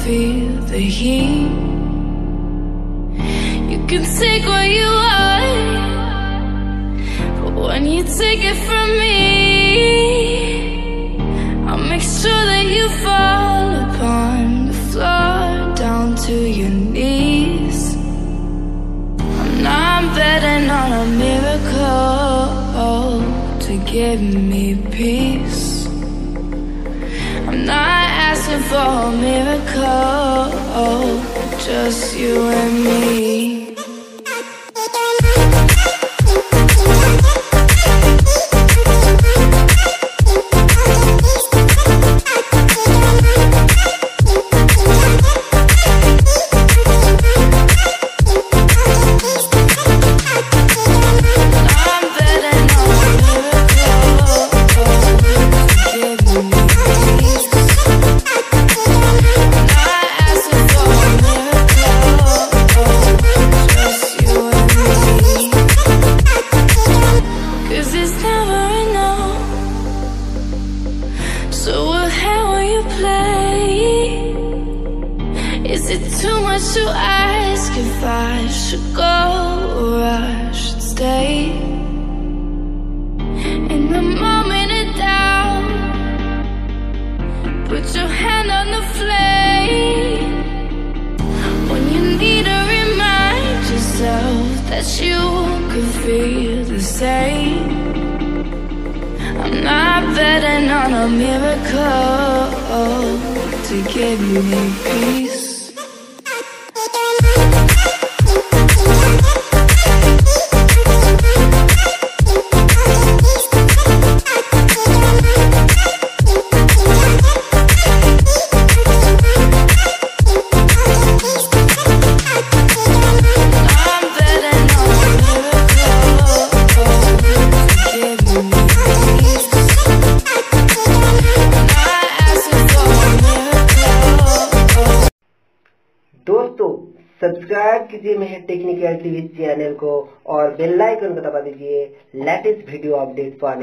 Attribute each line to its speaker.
Speaker 1: feel the heat. You can take what you want, but when you take it from me, I'll make sure that you fall upon the floor, down to your knees. I'm not betting on a miracle to give me peace. I'm not asking for a miracle, just you and me. So how will you play? Is it too much to ask if I should go or I should stay? In the moment of doubt, put your hand on the flame. When you need to remind yourself that you could feel the same. I'm not betting on a miracle to give me peace.
Speaker 2: दोस्तों सब्सक्राइब कीजिए मेरे technical TV channel को और bell icon को दबा दीजिए latest video update पाने